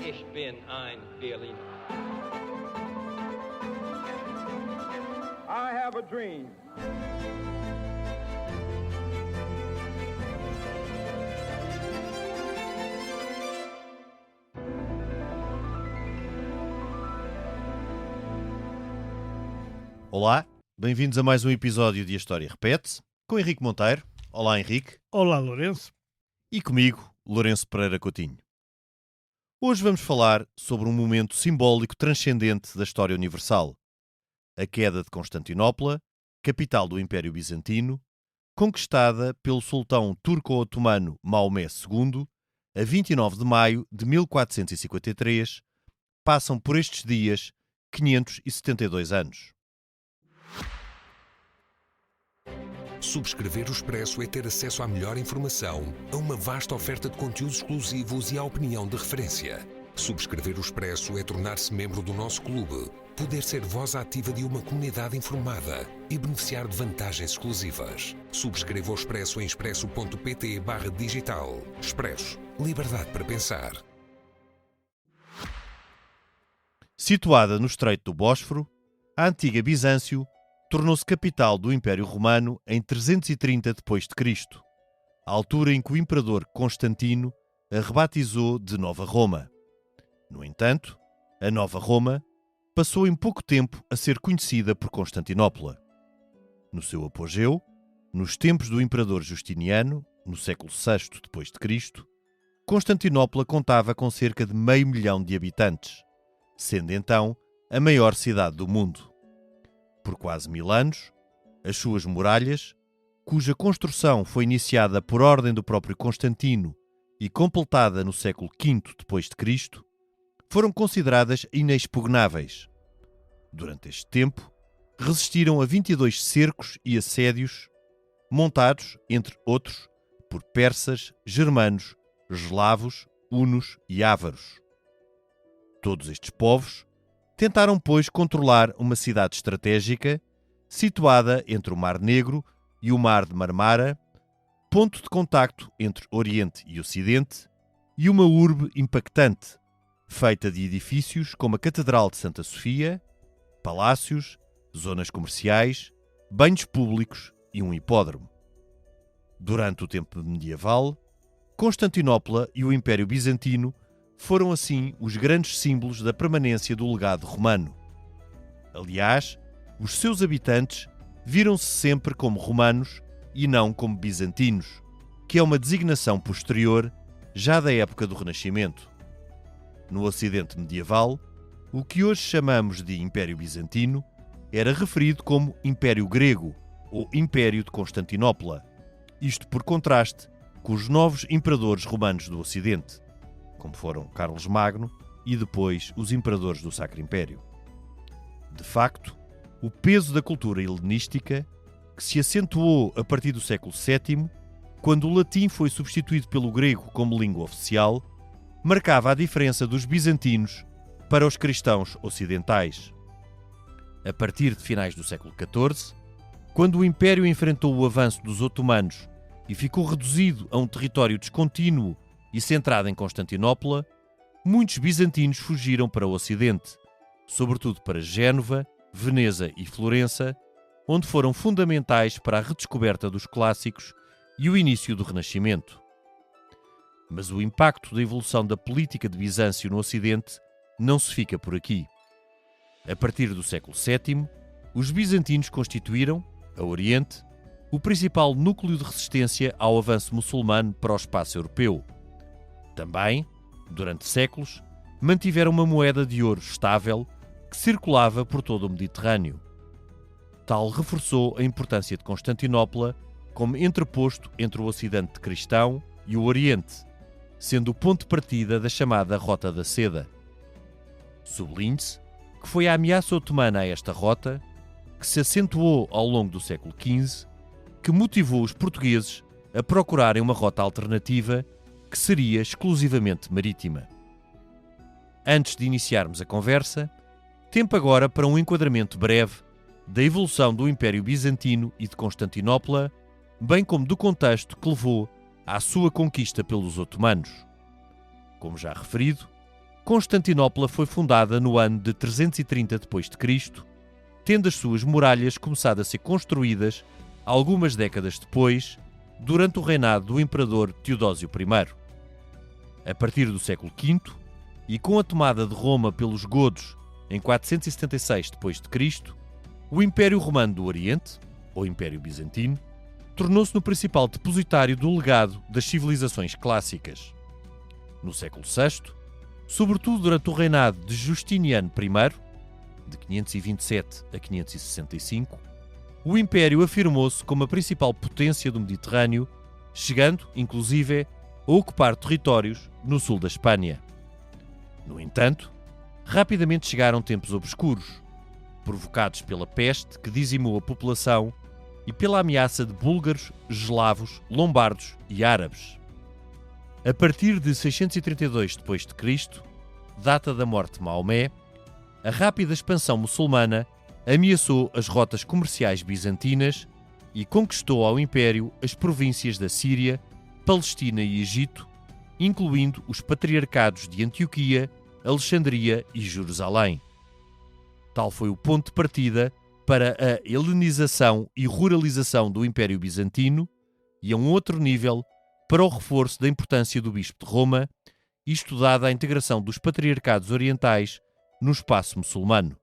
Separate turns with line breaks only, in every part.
Ich bin ein Berliner.
I have a dream.
Olá, bem-vindos a mais um episódio de A História Repete-se, com Henrique Monteiro. Olá, Henrique.
Olá, Lourenço.
E comigo, Lourenço Pereira Coutinho. Hoje vamos falar sobre um momento simbólico transcendente da história universal. A queda de Constantinopla, capital do Império Bizantino, conquistada pelo sultão turco-otomano Maomé II, a 29 de maio de 1453, passam por estes dias 572 anos.
Subscrever o Expresso é ter acesso à melhor informação, a uma vasta oferta de conteúdos exclusivos e à opinião de referência. Subscrever o Expresso é tornar-se membro do nosso clube, poder ser voz ativa de uma comunidade informada e beneficiar de vantagens exclusivas. Subscreva o Expresso em expresso.pt/digital. Expresso. Liberdade para pensar.
Situada no Estreito do Bósforo, a antiga Bizâncio tornou-se capital do Império Romano em 330 d.C., a altura em que o imperador Constantino a rebatizou de Nova Roma. No entanto, a Nova Roma passou em pouco tempo a ser conhecida por Constantinopla. No seu apogeu, nos tempos do imperador Justiniano, no século VI d.C., Constantinopla contava com cerca de 500 000 de habitantes, sendo então a maior cidade do mundo. Por quase 1000 anos, as suas muralhas, cuja construção foi iniciada por ordem do próprio Constantino e completada no século V d.C., foram consideradas inexpugnáveis. Durante este tempo, resistiram a 22 cercos e assédios, montados, entre outros, por persas, germanos, eslavos, hunos e ávaros. Todos estes povos tentaram, pois, controlar uma cidade estratégica situada entre o Mar Negro e o Mar de Marmara, ponto de contacto entre Oriente e Ocidente, e uma urbe impactante, feita de edifícios como a Catedral de Santa Sofia, palácios, zonas comerciais, banhos públicos e um hipódromo. Durante o tempo medieval, Constantinopla e o Império Bizantino foram assim os grandes símbolos da permanência do legado romano. Aliás, os seus habitantes viram-se sempre como romanos e não como bizantinos, que é uma designação posterior, já da época do Renascimento. No Ocidente medieval, o que hoje chamamos de Império Bizantino era referido como Império Grego ou Império de Constantinopla, isto por contraste com os novos imperadores romanos do Ocidente, como foram Carlos Magno e depois os imperadores do Sacro Império. De facto, o peso da cultura helenística, que se acentuou a partir do século VII, quando o latim foi substituído pelo grego como língua oficial, marcava a diferença dos bizantinos para os cristãos ocidentais. A partir de finais do século XIV, quando o Império enfrentou o avanço dos otomanos e ficou reduzido a um território descontínuo e centrado em Constantinopla, muitos bizantinos fugiram para o Ocidente, sobretudo para Génova, Veneza e Florença, onde foram fundamentais para a redescoberta dos clássicos e o início do Renascimento. Mas o impacto da evolução da política de Bizâncio no Ocidente não se fica por aqui. A partir do século VII, os bizantinos constituíram, a Oriente, o principal núcleo de resistência ao avanço muçulmano para o espaço europeu. Também, durante séculos, mantiveram uma moeda de ouro estável que circulava por todo o Mediterrâneo. Tal reforçou a importância de Constantinopla como entreposto entre o Ocidente cristão e o Oriente, sendo o ponto de partida da chamada Rota da Seda. Sublinhe-se que foi a ameaça otomana a esta rota, que se acentuou ao longo do século XV, que motivou os portugueses a procurarem uma rota alternativa que seria exclusivamente marítima. Antes de iniciarmos a conversa, tempo agora para um enquadramento breve da evolução do Império Bizantino e de Constantinopla, bem como do contexto que levou à sua conquista pelos otomanos. Como já referido, Constantinopla foi fundada no ano de 330 d.C., tendo as suas muralhas começado a ser construídas algumas décadas depois, durante o reinado do imperador Teodósio I. A partir do século V, e com a tomada de Roma pelos godos em 476 d.C., o Império Romano do Oriente, ou Império Bizantino, tornou-se no principal depositário do legado das civilizações clássicas. No século VI, sobretudo durante o reinado de Justiniano I, de 527 a 565, o Império afirmou-se como a principal potência do Mediterrâneo, chegando, inclusive, a ocupar territórios no sul da Espanha. No entanto, rapidamente chegaram tempos obscuros, provocados pela peste que dizimou a população e pela ameaça de búlgaros, eslavos, lombardos e árabes. A partir de 632 d.C., data da morte de Maomé, a rápida expansão muçulmana ameaçou as rotas comerciais bizantinas e conquistou ao Império as províncias da Síria, Palestina e Egito, incluindo os patriarcados de Antioquia, Alexandria e Jerusalém. Tal foi o ponto de partida para a helenização e ruralização do Império Bizantino e, a um outro nível, para o reforço da importância do Bispo de Roma, isto dada a integração dos patriarcados orientais no espaço muçulmano.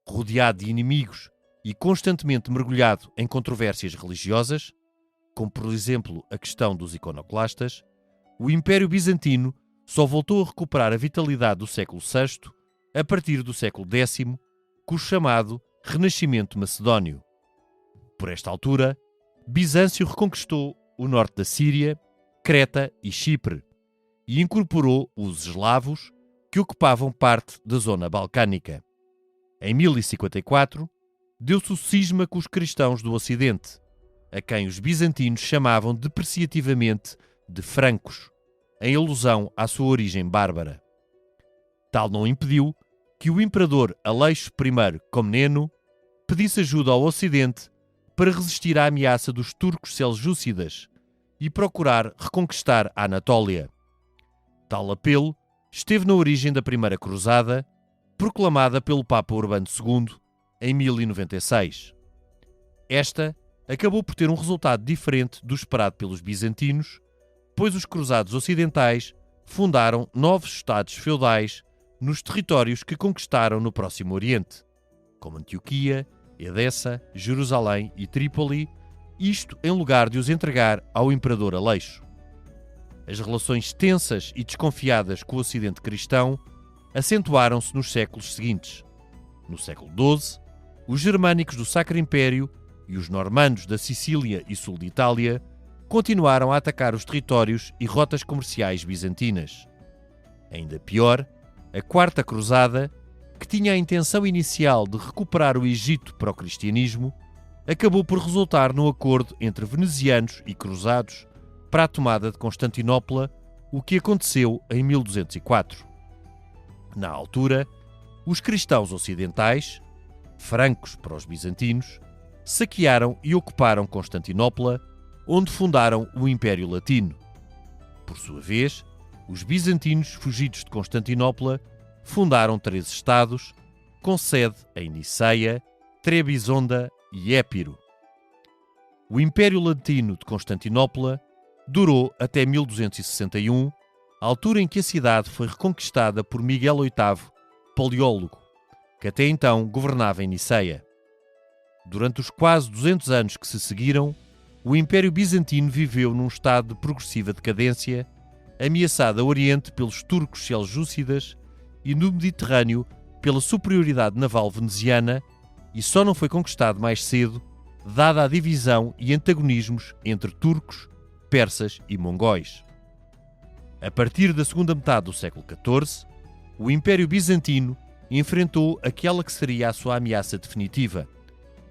Rodeado de inimigos e constantemente mergulhado em controvérsias religiosas, como por exemplo a questão dos iconoclastas, o Império Bizantino só voltou a recuperar a vitalidade do século VI a partir do século X, com o chamado Renascimento Macedónio. Por esta altura, Bizâncio reconquistou o norte da Síria, Creta e Chipre e incorporou os eslavos, que ocupavam parte da zona balcânica. Em 1054, deu-se o cisma com os cristãos do Ocidente, a quem os bizantinos chamavam depreciativamente de francos, em alusão à sua origem bárbara. Tal não impediu que o imperador Aleixo I Comneno pedisse ajuda ao Ocidente para resistir à ameaça dos turcos seljúcidas e procurar reconquistar a Anatólia. Tal apelo esteve na origem da Primeira Cruzada, proclamada pelo Papa Urbano II em 1096. Esta acabou por ter um resultado diferente do esperado pelos bizantinos, pois os cruzados ocidentais fundaram novos estados feudais nos territórios que conquistaram no Próximo Oriente, como Antioquia, Edessa, Jerusalém e Trípoli, isto em lugar de os entregar ao imperador Aleixo. As relações tensas e desconfiadas com o Ocidente cristão acentuaram-se nos séculos seguintes. No século XII, os germânicos do Sacro Império e os normandos da Sicília e sul de Itália continuaram a atacar os territórios e rotas comerciais bizantinas. Ainda pior, a Quarta Cruzada, que tinha a intenção inicial de recuperar o Egito para o cristianismo, acabou por resultar no acordo entre venezianos e cruzados para a tomada de Constantinopla, o que aconteceu em 1204. Na altura, os cristãos ocidentais, francos para os bizantinos, saquearam e ocuparam Constantinopla, onde fundaram o Império Latino. Por sua vez, os bizantinos fugidos de Constantinopla fundaram 3 estados, com sede em Niceia, Trebisonda e Épiro. O Império Latino de Constantinopla durou até 1261, altura em que a cidade foi reconquistada por Miguel VIII, Paleólogo, que até então governava em Niceia. Durante os quase 200 anos que se seguiram, o Império Bizantino viveu num estado de progressiva decadência, ameaçado a Oriente pelos turcos seljúcidas e no Mediterrâneo pela superioridade naval veneziana, e só não foi conquistado mais cedo, dada a divisão e antagonismos entre turcos, persas e mongóis. A partir da segunda metade do século XIV, o Império Bizantino enfrentou aquela que seria a sua ameaça definitiva: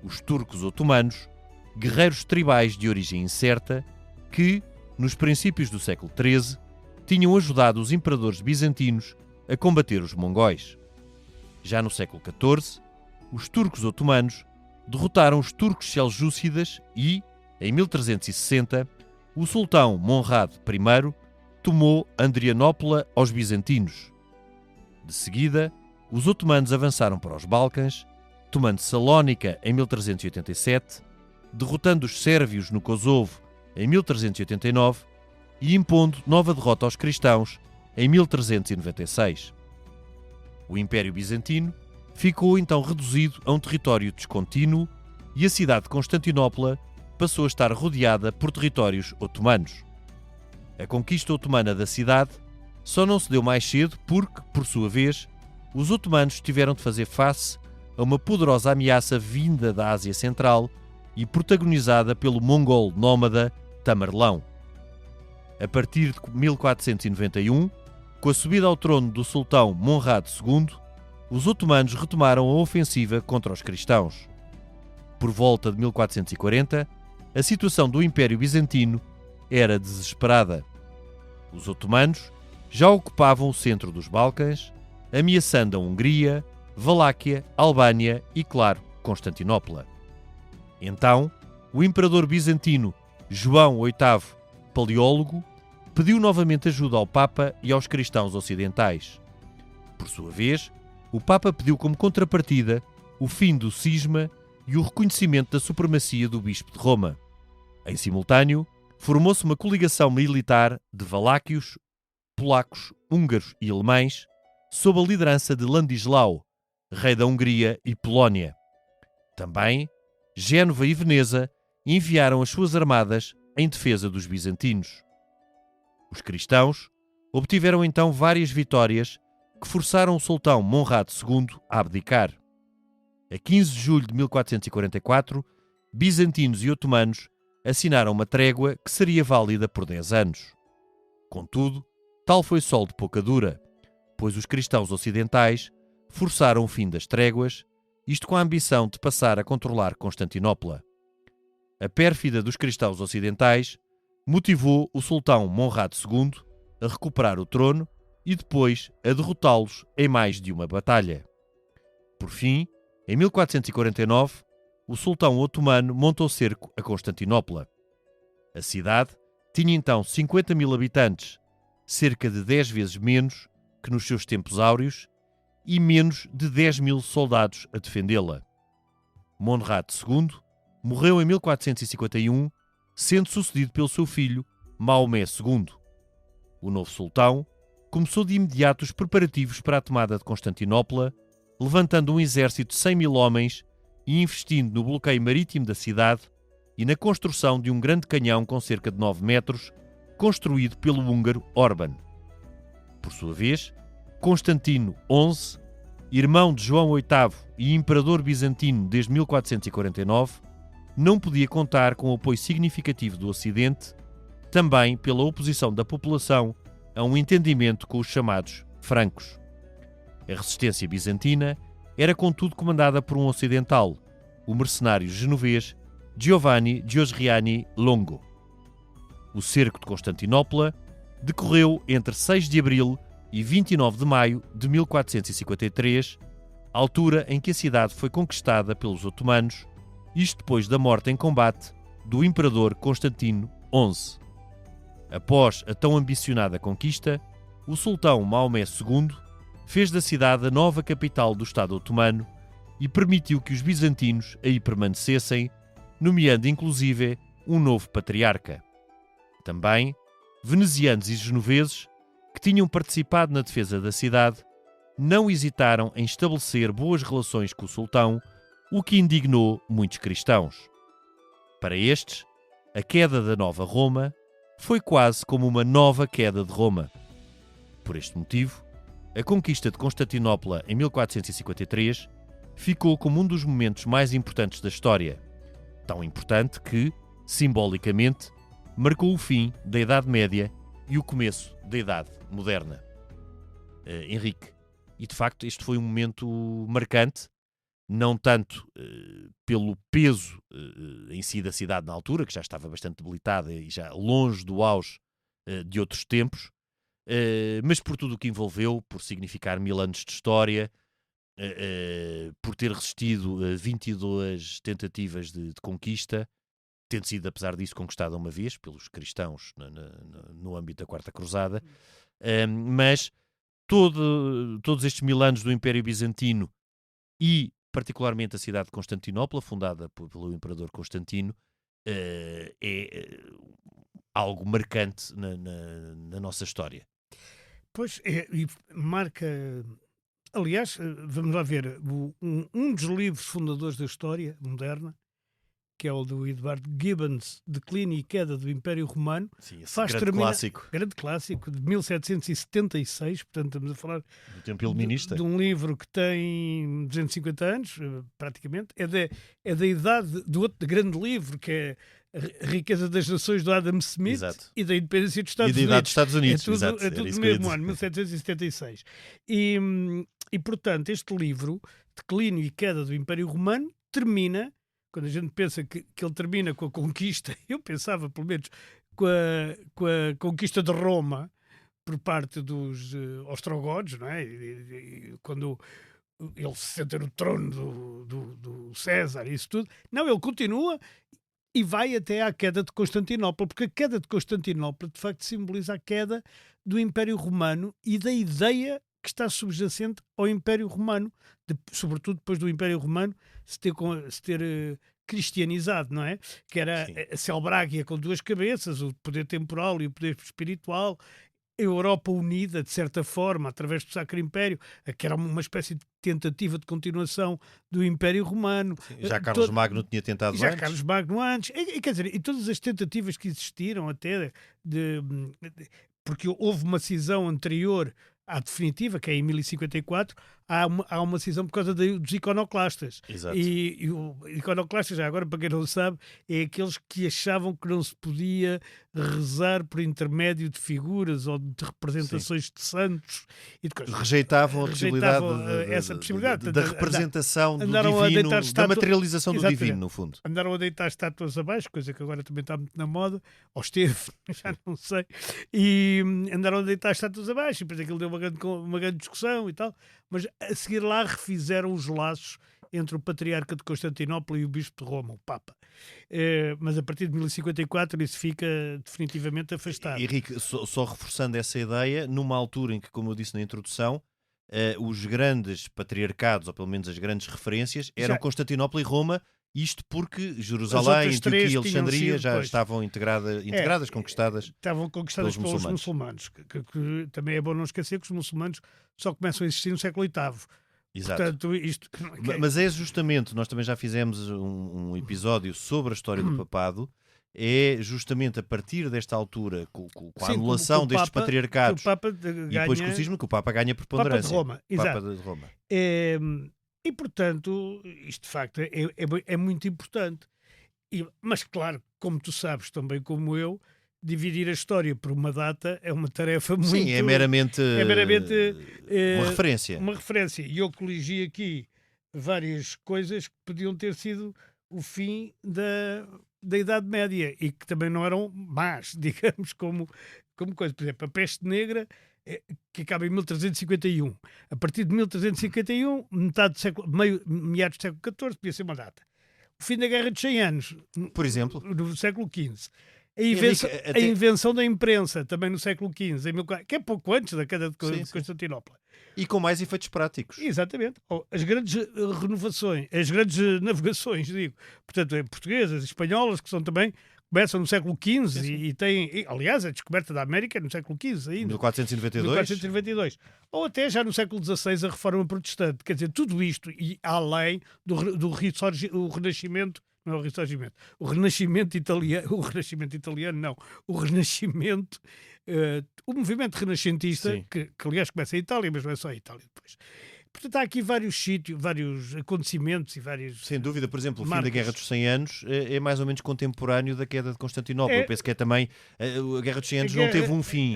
os turcos otomanos, guerreiros tribais de origem incerta que, nos princípios do século XIII, tinham ajudado os imperadores bizantinos a combater os mongóis. Já no século XIV, os turcos otomanos derrotaram os turcos seljúcidas e, em 1360, o sultão Monrad I tomou Adrianópola aos bizantinos, De seguida, os otomanos avançaram para os Balcãs, tomando Salónica em 1387, derrotando os sérvios no Kosovo em 1389 e impondo nova derrota aos cristãos em 1396. O Império Bizantino ficou então reduzido a um território descontínuo e a cidade de Constantinopla passou a estar rodeada por territórios otomanos. A conquista otomana da cidade só não se deu mais cedo porque, por sua vez, os otomanos tiveram de fazer face a uma poderosa ameaça vinda da Ásia Central e protagonizada pelo mongol nómada Tamerlão. A partir de 1491, com a subida ao trono do sultão Monrad II, os otomanos retomaram a ofensiva contra os cristãos. Por volta de 1440, a situação do Império Bizantino era desesperada. Os otomanos já ocupavam o centro dos Balcãs, ameaçando a Hungria, Valáquia, Albânia e, claro, Constantinopla. Então, o imperador bizantino João VIII Paleólogo pediu novamente ajuda ao Papa e aos cristãos ocidentais. Por sua vez, o Papa pediu como contrapartida o fim do cisma e o reconhecimento da supremacia do Bispo de Roma. Em simultâneo, formou-se uma coligação militar de valáquios, polacos, húngaros e alemães, sob a liderança de Ladislau, rei da Hungria e Polónia. Também, Génova e Veneza enviaram as suas armadas em defesa dos bizantinos. Os cristãos obtiveram então várias vitórias que forçaram o sultão Monrad II a abdicar. A 15 de julho de 1444, bizantinos e otomanos assinaram uma trégua que seria válida por 10 anos. Contudo, tal foi sol de pouca dura, pois os cristãos ocidentais forçaram o fim das tréguas, isto com a ambição de passar a controlar Constantinopla. A pérfida dos cristãos ocidentais motivou o sultão Monrad II a recuperar o trono e depois a derrotá-los em mais de uma batalha. Por fim, em 1449, o sultão otomano montou cerco a Constantinopla. A cidade tinha então 50.000 habitantes, cerca de 10 vezes menos que nos seus tempos áureos, e menos de 10.000 soldados a defendê-la. Monrad II morreu em 1451, sendo sucedido pelo seu filho, Maomé II. O novo sultão começou de imediato os preparativos para a tomada de Constantinopla, levantando um exército de 100.000 homens e investindo no bloqueio marítimo da cidade e na construção de um grande canhão com cerca de 9 metros, construído pelo húngaro Orban. Por sua vez, Constantino XI, irmão de João VIII e imperador bizantino desde 1449, não podia contar com o apoio significativo do Ocidente, também pela oposição da população a um entendimento com os chamados francos. A resistência bizantina era contudo comandada por um ocidental, o mercenário genovês Giovanni Giosriani Longo. O cerco de Constantinopla decorreu entre 6 de abril e 29 de maio de 1453, altura em que a cidade foi conquistada pelos otomanos, isto depois da morte em combate do imperador Constantino XI. Após a tão ambicionada conquista, o sultão Maomé II fez da cidade a nova capital do Estado otomano e permitiu que os bizantinos aí permanecessem, nomeando inclusive um novo patriarca. Também, venezianos e genoveses, que tinham participado na defesa da cidade, não hesitaram em estabelecer boas relações com o sultão, o que indignou muitos cristãos. Para estes, a queda da Nova Roma foi quase como uma nova queda de Roma. Por este motivo, a conquista de Constantinopla em 1453 ficou como um dos momentos mais importantes da história, tão importante que, simbolicamente, marcou o fim da Idade Média e o começo da Idade Moderna. Henrique, e de facto este foi um momento marcante, não tanto pelo peso em si da cidade na altura, que já estava bastante debilitada e já longe do auge de outros tempos, mas por tudo o que envolveu, por significar 1000 anos de história, por ter resistido a 22 tentativas de conquista, tendo sido, apesar disso, conquistada uma vez pelos cristãos no âmbito da Quarta Cruzada, mas todos estes 1000 anos do Império Bizantino e particularmente a cidade de Constantinopla, fundada pelo Imperador Constantino, é algo marcante na nossa história.
Pois, e marca... Aliás, vamos lá ver, um dos livros fundadores da história moderna, que é o do Edward Gibbon, Declínio e Queda do Império Romano,
Sim, esse
faz
grande
terminar,
clássico
grande clássico, de 1776, portanto estamos a falar
do tempo iluminista.
de um livro que tem 250 anos, praticamente, é da idade do outro grande livro, que é A Riqueza das Nações, do Adam Smith.
Exato.
E da Independência dos Estados
E da
Unidos.
idade dos Estados Unidos.
É tudo,
Exato.
é tudo
Era
no
isso que eu ia
mesmo
dizer.
ano, 1776. E, portanto, este livro, Declínio e Queda do Império Romano, termina, quando a gente pensa que ele termina com a conquista, eu pensava, pelo menos, com a conquista de Roma por parte dos ostrogodos, não é? E quando ele se senta no trono do César e isso tudo. Não, ele continua e vai até à queda de Constantinopla, porque a queda de Constantinopla, de facto, simboliza a queda do Império Romano e da ideia que está subjacente ao Império Romano, sobretudo depois do Império Romano se ter cristianizado, não é? Que era a Celbrágia com duas cabeças, o poder temporal e o poder espiritual, a Europa unida, de certa forma, através do Sacro Império, que era uma espécie de tentativa de continuação do Império Romano.
Sim, já Carlos Magno tinha tentado
Já
antes.
Carlos Magno antes. Quer dizer, e todas as tentativas que existiram até porque houve uma cisão anterior à definitiva, que é em 1054, há uma cisão por causa dos iconoclastas.
Exato.
E o iconoclastas, já agora, para quem não sabe, é aqueles que achavam que não se podia rezar por intermédio de figuras ou de representações de santos e de coisas.
Rejeitavam a possibilidade
essa possibilidade
da representação do
andaram a
divino,
deitar
da materialização do
Exatamente.
divino, no fundo.
Andaram a deitar estátuas abaixo, coisa que agora também está muito na moda, ou esteve, já não sei, e andaram a deitar estátuas abaixo, e depois aquilo deu uma grande discussão e tal, mas a seguir lá refizeram os laços entre o Patriarca de Constantinopla e o Bispo de Roma, o Papa. Mas a partir de 1054 isso fica definitivamente afastado.
Henrique, só reforçando essa ideia, numa altura em que, como eu disse na introdução, os grandes patriarcados, ou pelo menos as grandes referências, eram Constantinopla e Roma, isto porque Jerusalém, Antioquia e Alexandria já estavam integradas, conquistadas.
Estavam conquistadas pelos muçulmanos. Que também é bom não esquecer que os muçulmanos só começam a existir no século VIII.
Exato.
Portanto,
Mas é justamente, nós também já fizemos um episódio sobre a história do papado, é justamente a partir desta altura, com a anulação destes patriarcados e depois com o cisma, que o Papa ganha preponderância.
Papa de Roma,
Papa de Roma.
E, portanto, isto de facto é muito importante. Mas, claro, como tu sabes, também como eu, dividir a história por uma data é uma tarefa muito...
Sim, é meramente uma referência.
Uma referência. E eu coligi aqui várias coisas que podiam ter sido o fim da Idade Média e que também não eram más, digamos, como coisa. Por exemplo, a peste negra, que acaba em 1351. A partir de 1351, meados do século XIV, podia ser uma data. O fim da Guerra dos 100 Anos,
por exemplo,
no século XV. A invenção da imprensa, também no século XV, que é pouco antes da queda de Constantinopla.
E com mais efeitos práticos.
Exatamente. As grandes renovações, as grandes navegações, digo, portanto, portuguesas, espanholas, que são também, começam no século XV e têm, aliás, a descoberta da América no século XV ainda. 1492. Ou até já no século XVI a Reforma Protestante. Quer dizer, tudo isto e além do Renascimento. Não é o Ressurgimento. O Renascimento italiano. O movimento renascentista, que aliás começa em Itália, mas não é só a Itália depois. Portanto, há aqui vários sítios, vários acontecimentos e vários...
Sem dúvida, por exemplo, o fim da Guerra dos 100 Anos é mais ou menos contemporâneo da queda de Constantinopla. Eu penso que é também... A Guerra dos 100 Anos não teve um fim.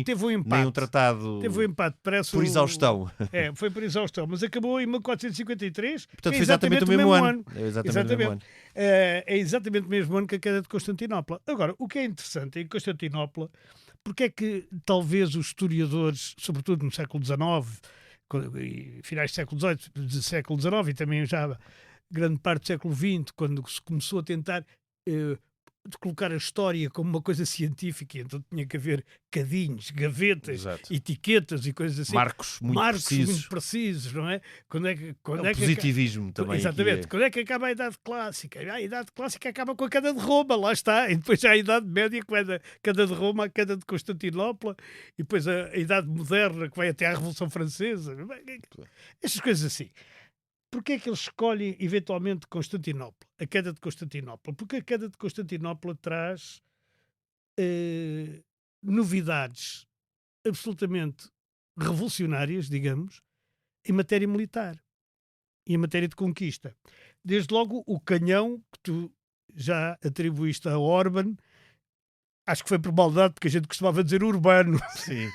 Teve um empate.
Nem um tratado por exaustão.
Foi por exaustão, mas acabou em 1453.
Portanto, foi exatamente o mesmo ano.
É exatamente o mesmo ano que a queda de Constantinopla. Agora, o que é interessante em Constantinopla, porque é que talvez os historiadores, sobretudo no século XIX, finais do século XIX e também já grande parte do século XX, quando se começou a tentar de colocar a história como uma coisa científica, então tinha que haver cadinhos, gavetas,
Exato.
etiquetas e coisas assim.
Marcos muito precisos.
Muito precisos, não é? Quando é que, quando
É
é
o
que
positivismo também.
Exatamente.
Aqui
Quando é que acaba a Idade Clássica? A Idade Clássica acaba com a queda de Roma, lá está. E depois há a Idade Média, que vai da queda de Roma à queda de Constantinopla. E depois a Idade Moderna, que vai até à Revolução Francesa. Estas coisas assim. Porquê é que eles escolhem, eventualmente, Constantinopla? A queda de Constantinopla? Porque a queda de Constantinopla traz novidades absolutamente revolucionárias, digamos, em matéria militar e em matéria de conquista. Desde logo o canhão que tu já atribuíste a Orban, acho que foi por maldade, porque a gente costumava dizer urbano.
Sim.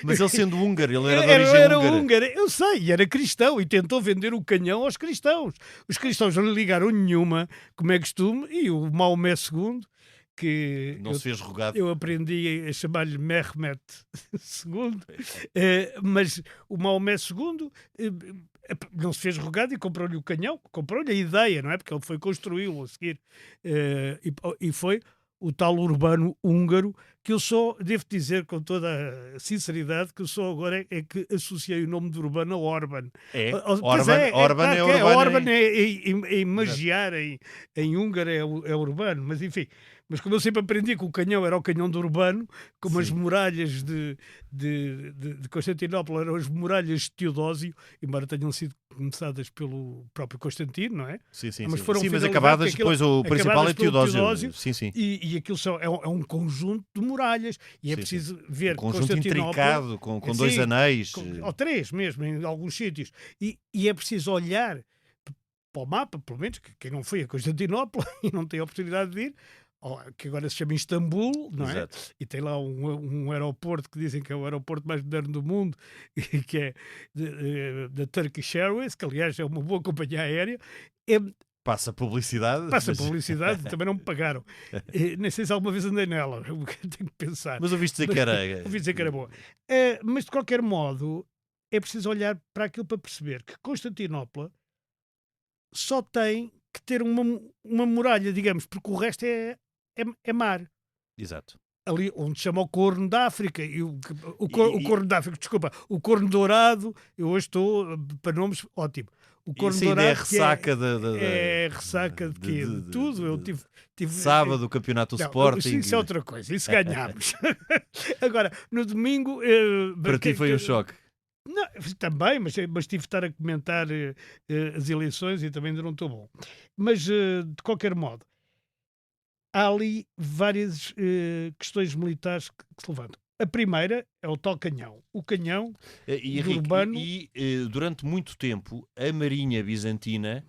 Mas ele sendo húngaro, ele era de origem
era
húngara.
húngaro, eu sei, e era cristão, e tentou vender o canhão aos cristãos. Os cristãos não lhe ligaram nenhuma, como é costume, e o Maomé II, que
Não se fez rogado.
eu aprendi a chamar-lhe Mehmet II, mas o Maomé II não se fez rogado e comprou-lhe o canhão, comprou-lhe a ideia, não é? Porque ele foi construí-lo a seguir, e foi o tal urbano húngaro, que eu só devo dizer com toda a sinceridade que eu só agora é que associei o nome de urbano a Orban.
É,
Pois
Orban
claro
é
que
urbano.
Orban em magiar, em húngaro é urbano, mas enfim. Mas como eu sempre aprendi que o canhão era o canhão de Urbano, como as
Sim.
muralhas de Constantinopla eram as muralhas de Teodósio, embora tenham sido começadas pelo próprio Constantino, não é?
Sim, sim,
Mas
sim.
foram
Sim, mas
finalizadas,
acabadas
porque aquilo-
depois o principal é
acabadas pelo
Teodósio. Sim, sim.
E aquilo é um conjunto de muralhas, e é
Sim,
preciso ver
Um conjunto
Constantinopla,
intricado, com
Sim,
dois anéis.
ou três mesmo, em alguns sítios, e é preciso olhar para o mapa, pelo menos, que quem não foi a Constantinopla e não tem a oportunidade de ir, que agora se chama Istambul, não é?
Exato.
E tem lá um aeroporto que dizem que é o aeroporto mais moderno do mundo, que é da Turkish Airways, que aliás é uma boa companhia aérea.
Passa publicidade.
Passa
mas-
publicidade, também não me pagaram. Nem sei se alguma vez andei nela, tenho que pensar.
Mas ouviste dizer que era.
Ouvi dizer que era boa. Mas de qualquer modo, é preciso olhar para aquilo para perceber que Constantinopla só tem que ter uma muralha, digamos, porque o resto é mar.
Exato.
Ali onde se chama o Corno da África, o
E-
Corno da África, desculpa, o Corno Dourado, eu hoje estou para nomes, ótimo. O Corno
Isso ainda é
Dourado, que
ressaca
é ressaca de quê? De tudo. Eu tive
Sábado, o campeonato do
não,
Sporting.
isso é outra coisa, isso ganhámos. Agora, no domingo.
Para ti foi um choque.
Não, também, mas tive de estar a comentar as eleições e também ainda não estou bom. Mas, de qualquer modo, há ali várias questões militares que se levantam. A primeira é o tal canhão. O canhão
E,
do
Henrique,
urbano.
durante muito tempo, a Marinha Bizantina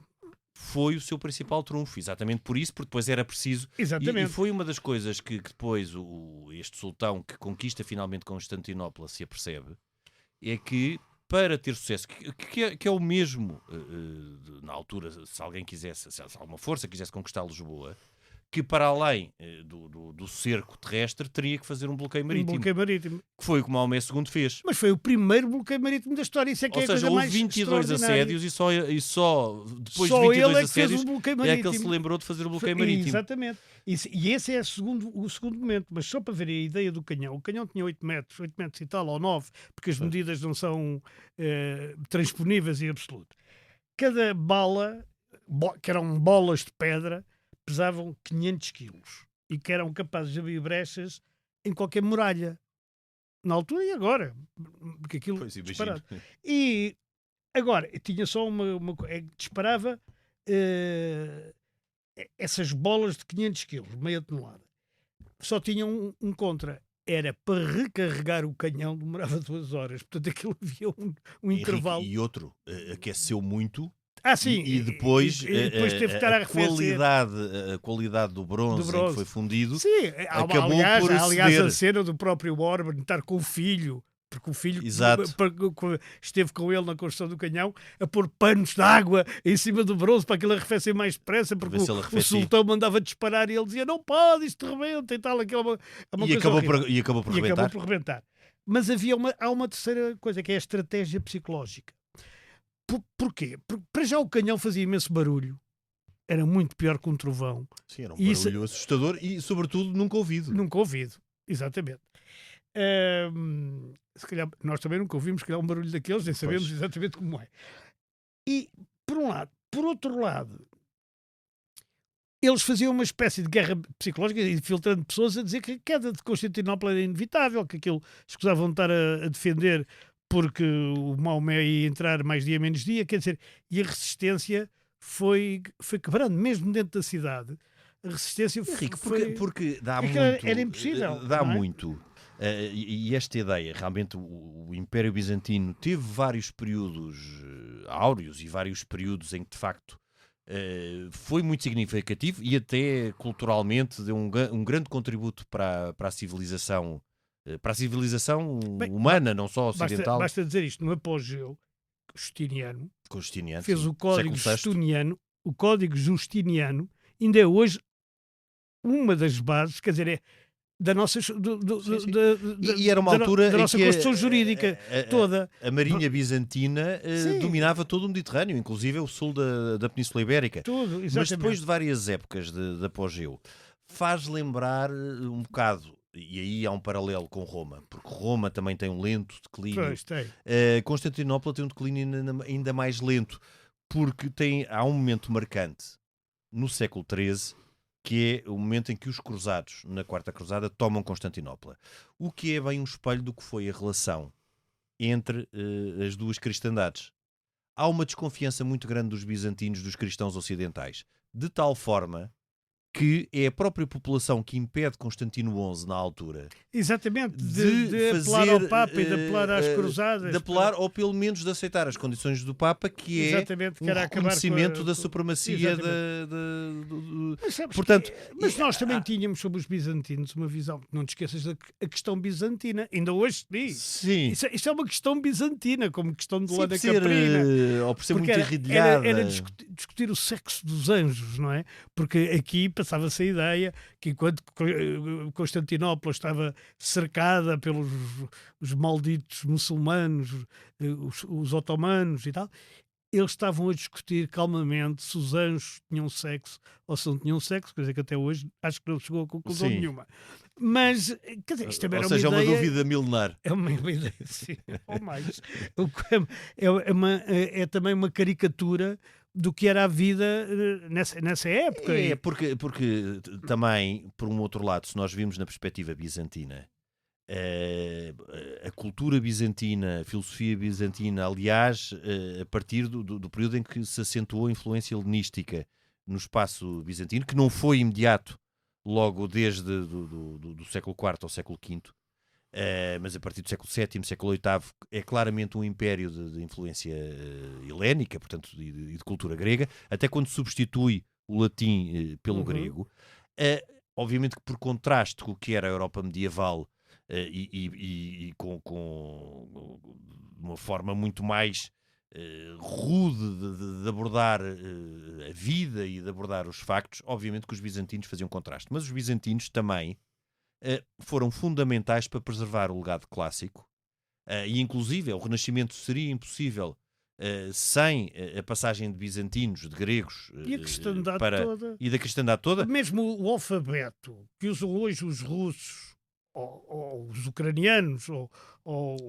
foi o seu principal trunfo, exatamente por isso, porque depois era preciso.
Exatamente.
E foi uma das coisas que depois este sultão que conquista finalmente Constantinopla se apercebe, é que para ter sucesso, que é o mesmo na altura, se alguém quisesse, se alguma força quisesse conquistar Lisboa, que para além do cerco terrestre teria que fazer um bloqueio marítimo,
bloqueio marítimo.
que foi o que Maomé II fez.
Mas foi o primeiro bloqueio marítimo da história. Isso é que
Ou
é a
seja,
coisa
houve
mais
22
extraordinária.
assédios e só depois
Só
de 22
ele é que fez
assédios
o bloqueio
é que
marítimo.
ele se lembrou de fazer o bloqueio marítimo.
Exatamente. E esse é o segundo momento. Mas só para ver a ideia do canhão. O canhão tinha 8 metros e tal, ou 9, porque as medidas não são transponíveis em absoluto. Cada bala, que eram bolas de pedra, pesavam 500 quilos e que eram capazes de abrir brechas em qualquer muralha. Na altura e agora. Porque aquilo
Pois, imagino.
disparado. E agora, tinha só disparava essas bolas de 500 quilos, meia tonelada. Só tinha um contra. Era para recarregar o canhão, demorava 2 horas. Portanto, aquilo havia um intervalo.
E outro, aqueceu muito.
Sim.
E depois,
depois teve que estar a arrefecer.
a qualidade do bronze em que foi fundido.
Sim,
acabou por
aliás
ceder.
a cena do próprio Orban estar com o filho, porque o filho
Exato.
esteve com ele na construção do canhão, a pôr panos de água em cima do bronze para que ele arrefecesse mais depressa, porque
Ver se ele
o
arrefecia.
sultão mandava disparar e ele dizia: não pode, isto rebenta e tal. Aquilo é uma coisa horrível.
E acabou por
E
rebentar.
acabou por rebentar. Mas há uma terceira coisa, que é a estratégia psicológica. Porquê? Porque para já o canhão fazia imenso barulho. era muito pior que um trovão.
Sim, era um
Isso-
barulho assustador e, sobretudo, nunca ouvido.
Nunca ouvido, exatamente. Se calhar, nós também nunca ouvimos, se calhar, um barulho daqueles, nem sabemos
Pois.
exatamente como é. E, por um lado. Por outro lado, eles faziam uma espécie de guerra psicológica, infiltrando pessoas a dizer que a queda de Constantinopla era inevitável, que aquilo escusavam de estar a defender porque o Maomé ia entrar mais dia menos dia, quer dizer, e a resistência foi quebrando, mesmo dentro da cidade. A resistência
Henrique,
foi...
porque dá
Aquilo
muito.
era impossível,
Dá
não é?
muito. E esta ideia, realmente, o Império Bizantino teve vários períodos áureos e vários períodos em que, de facto, foi muito significativo e até culturalmente deu um grande contributo para a civilização,
Bem,
humana, não só ocidental.
Basta dizer isto, no apogeu Justiniano
Constantiniano,
fez
sim,
o Código
século VI.
Justiniano, o Código Justiniano, ainda é hoje uma das bases, quer dizer, é da nossa,
Sim, sim. E era uma altura
da
em
nossa
que
Constituição Jurídica toda.
a Marinha Bizantina
Sim.
dominava todo o Mediterrâneo, inclusive o sul da Península Ibérica.
Tudo,
Mas
exatamente.
depois de várias épocas de apogeu, faz lembrar um bocado, e aí há um paralelo com Roma, porque Roma também tem um lento declínio.
Pois, tem.
Constantinopla tem um declínio ainda mais lento, porque há um momento marcante no século XIII, que é o momento em que os cruzados, na Quarta Cruzada, tomam Constantinopla. O que é bem um espelho do que foi a relação entre as duas cristandades. Há uma desconfiança muito grande dos bizantinos, dos cristãos ocidentais, de tal forma que é a própria população que impede Constantino XI, na altura,
Exatamente,
de
de
fazer,
apelar ao Papa e de apelar às cruzadas.
de apelar, ou pelo menos de aceitar as condições do Papa, que é
Exatamente, que era acabar com
reconhecimento
a-
da supremacia
Exatamente. Mas, sabes
Portanto,
mas nós também tínhamos sobre os bizantinos uma visão. Não te esqueças da a questão bizantina. Ainda hoje se diz.
sim,
Isso é uma questão bizantina, como questão de
sim,
Lana
por ser,
Caprina.
ou por ser
Porque
muito irradiada.
era discutir o sexo dos anjos, não é? Porque aqui passava-se a ideia que enquanto Constantinopla estava cercada pelos os malditos muçulmanos, os otomanos e tal, eles estavam a discutir calmamente se os anjos tinham sexo ou se não tinham sexo, quer dizer que até hoje acho que não chegou a conclusão
Sim.
nenhuma. Mas, quer dizer, isto também
Ou
era
seja, é
uma
uma
ideia...
dúvida milenar.
É uma ideia, sim, ou mais. É também uma caricatura do que era a vida nessa época.
É, porque também, por um outro lado, se nós vimos na perspectiva bizantina, a cultura bizantina, a filosofia bizantina, aliás, a partir do período em que se acentuou a influência helenística no espaço bizantino, que não foi imediato, logo desde do século IV ao século V, mas a partir do século VII, século VIII, é claramente um império de influência helénica, portanto, e de cultura grega, até quando substitui o latim pelo grego. Obviamente que por contraste com o que era a Europa medieval, e com uma forma muito mais rude de abordar a vida e de abordar os factos, obviamente que os bizantinos faziam contraste. Mas os bizantinos também foram fundamentais para preservar o legado clássico, e inclusive o Renascimento seria impossível sem a passagem de bizantinos, de gregos,
E a cristandade toda.
e da cristandade toda.
Mesmo o alfabeto que usam hoje os russos, ou os ucranianos,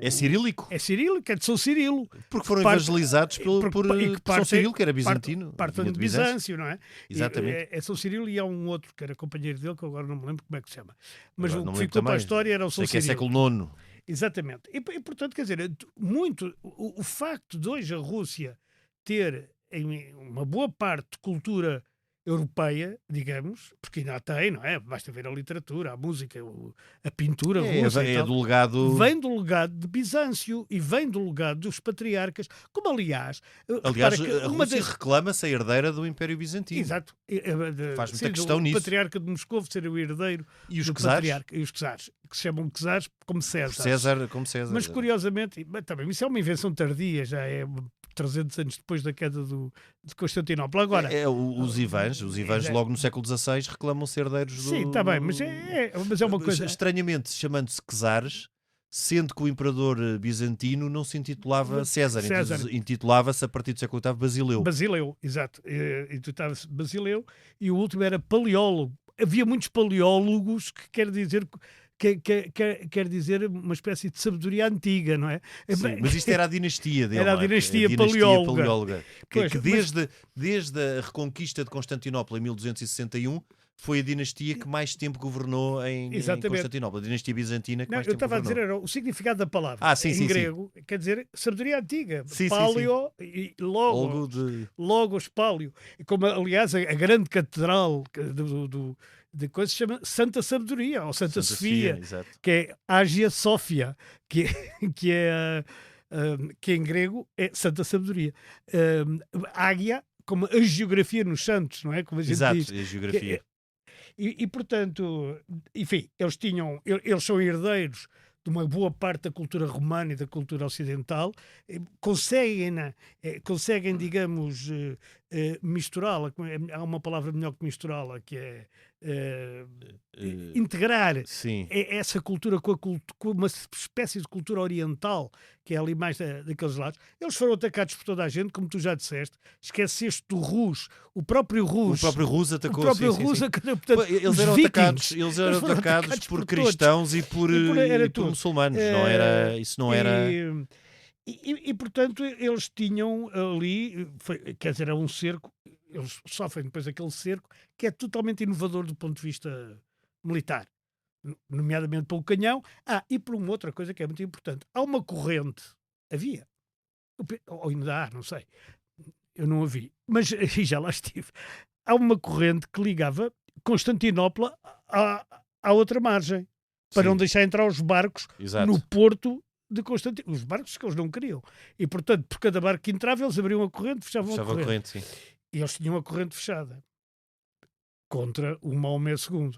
É cirílico,
é cirílico, é de São Cirilo.
porque foram
parte-
evangelizados por
e que
São Cirilo, que era bizantino.
Partem
vinha
de
Bizâncio.
Bizâncio, não é?
Exatamente.
É São Cirilo e há um outro que era companheiro dele, que agora não me lembro como é que se chama. Mas
Agora
o
não
que
me
ficou
lembro
para a
também.
história era o São
Sei que é
Cirilo.
século IX.
Exatamente. E, portanto, quer dizer, muito o facto de hoje a Rússia ter em uma boa parte de cultura europeia, digamos, porque ainda a tem, não é? Basta ver a literatura, a música, a pintura russa e tal.
Do legado.
Vem do legado de Bizâncio e vem do legado dos patriarcas, como aliás...
Aliás,
repara que
a Rússia reclama-se a herdeira do Império Bizantino.
Exato.
Faz muita
Sim,
questão
do
nisso.
patriarca de Moscou ser o herdeiro
E os
do
czares?
patriarca. E os czares, que se chamam czares como César.
César, como César.
Mas curiosamente, também isso é uma invenção tardia, já é 300 anos depois da queda de Constantinopla. Agora,
Os Ivãs logo no século XVI reclamam ser herdeiros do...
sim, está bem, mas é uma coisa...
Estranhamente, chamando-se czares, sendo que o imperador bizantino não se intitulava César.
César.
Intitulava-se, a partir do século VIII, Basileu.
Basileu, exato. Intitulava-se Basileu, e o último era paleólogo. Havia muitos paleólogos, que quer dizer... Quer dizer uma espécie de sabedoria antiga, não é?
Sim, mas isto era a dinastia dele.
Era a dinastia paleóloga.
Que
Pois,
desde a reconquista de Constantinopla em 1261 foi a dinastia que mais tempo governou em Constantinopla. A dinastia bizantina que mais
eu
tempo
estava a
governou.
dizer, era o significado da palavra. Em grego, quer dizer sabedoria antiga. Paleo e logos, paleo. Como, aliás, a grande catedral de coisas se chama Santa Sabedoria, ou Santa Sofia, que é Hagia Sophia, que em grego é Santa Sabedoria. Águia, como a geografia nos santos, não é? Como a gente diz.
A geografia.
E, portanto, enfim, eles são herdeiros de uma boa parte da cultura romana e da cultura ocidental, conseguem, digamos, misturá-la. Há uma palavra melhor que misturá-la, que é integrar essa cultura com uma espécie de cultura oriental, que é ali mais daqueles lados. Eles foram atacados por toda a gente, como tu já disseste. Esqueceste do Rus, o próprio Rus atacou. Portanto,
eles eram atacados por cristãos e por muçulmanos. Isso não era.
E, portanto, eles tinham ali, quer dizer, é um cerco. Eles sofrem depois aquele cerco, que é totalmente inovador do ponto de vista militar, nomeadamente pelo canhão. E por uma outra coisa que é muito importante. Há uma corrente, havia, ou ainda há, não sei, eu não a vi, mas já lá estive. Há uma corrente que ligava Constantinopla à outra margem, para não deixar entrar os barcos no porto de Constantinopla. Os barcos que eles não queriam. E, portanto, por cada barco que entrava, eles abriam a corrente, fechavam a corrente.
Sim.
E eles tinham a corrente fechada contra o Maomé II.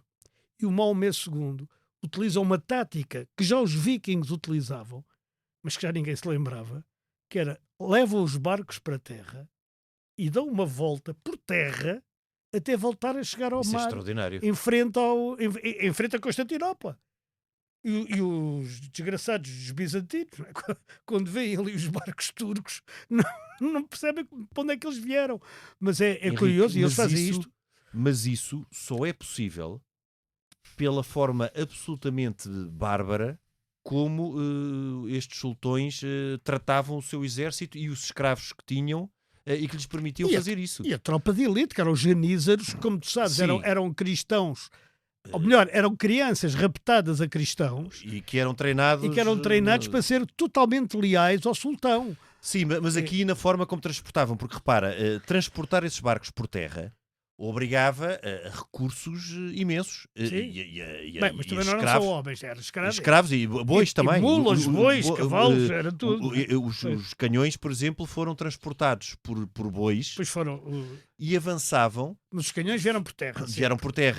E o Maomé II utiliza uma tática que já os vikings utilizavam, mas que já ninguém se lembrava, que era, levam os barcos para a terra e dão uma volta por terra até voltar a chegar ao mar, em frente a Constantinopla. E os desgraçados bizantinos, quando veem ali os barcos turcos, não percebem para onde é que eles vieram. Mas é Henrique, curioso, e eles fazem isto.
Mas isso só é possível pela forma absolutamente bárbara como estes sultões tratavam o seu exército e os escravos que tinham e que lhes permitiam fazer isso.
E a tropa de elite, que eram os janízaros, como tu sabes, eram cristãos. Ou melhor, eram crianças raptadas a cristãos
e que eram treinados
para ser totalmente leais ao sultão.
Sim, mas aqui na forma como transportavam, porque repara, transportar esses barcos por terra obrigava a recursos imensos.
Mas também não eram só homens, eram escravos.
Escravos e bois também.
E mulas, bois, cavalos, era tudo.
Os canhões, por exemplo, foram transportados por bois.
Pois foram.
E avançavam.
Mas os canhões vieram por terra.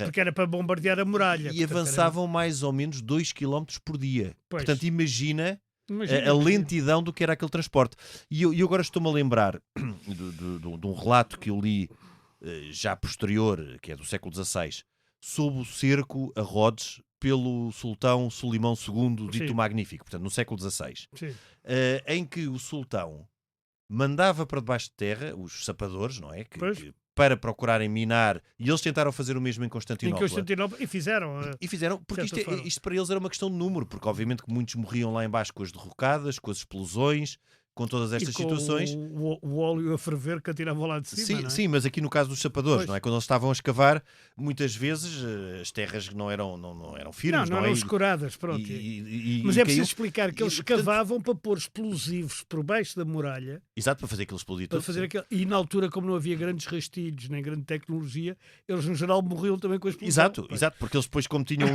Porque
era para bombardear a muralha.
E avançavam mais ou menos 2 km por dia. Pois. Portanto, imagina a lentidão do que era aquele transporte. E eu agora estou-me a lembrar de um relato que eu li já posterior, que é do século XVI, sob o cerco a Rhodes pelo sultão Solimão II, dito Magnífico, portanto, no século XVI, em que o sultão mandava para debaixo de terra os sapadores, não é? Para procurarem minar, e eles tentaram fazer o mesmo em Constantinopla.
E fizeram,
porque isto para eles era uma questão de número, porque obviamente que muitos morriam lá embaixo com as derrocadas, com as explosões, com todas estas situações.
O óleo a ferver que atiravam lá de cima.
Sim, mas aqui no caso dos sapadores, não é? Quando eles estavam a escavar, muitas vezes as terras não eram firmes.
Não eram escuradas, pronto. Mas é preciso explicar que eles escavavam para pôr explosivos por baixo da muralha.
Exato, para fazer aquilo explodir tudo.
E na altura, como não havia grandes rastilhos, nem grande tecnologia, eles no geral morriam também com a explosão.
Exato, porque eles depois, como tinham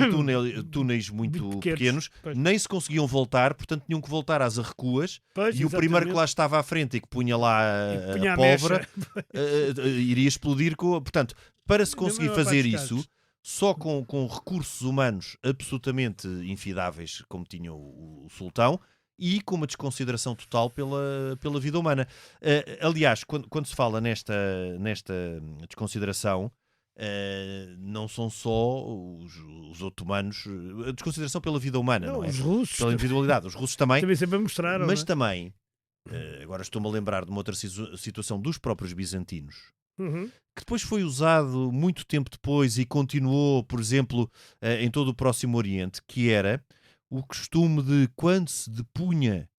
túneis muito pequenos, nem se conseguiam voltar, portanto tinham que voltar às arrecuas. E o primeiro que lá estava à frente e que punha lá a pólvora iria explodir. Portanto, para se conseguir fazer isso, só com recursos humanos absolutamente infidáveis, como tinha o sultão, e com uma desconsideração total pela vida humana. Aliás, quando se fala nesta desconsideração, não são só os otomanos, a desconsideração pela vida humana, não é?
Os russos
Pela individualidade. Os russos também,
sempre mostraram.
mas
não é?
também, agora estou-me a lembrar de uma outra situação dos próprios bizantinos,
Uhum.
que depois foi usado muito tempo depois e continuou, por exemplo, em todo o Próximo Oriente, que era o costume de, quando se depunha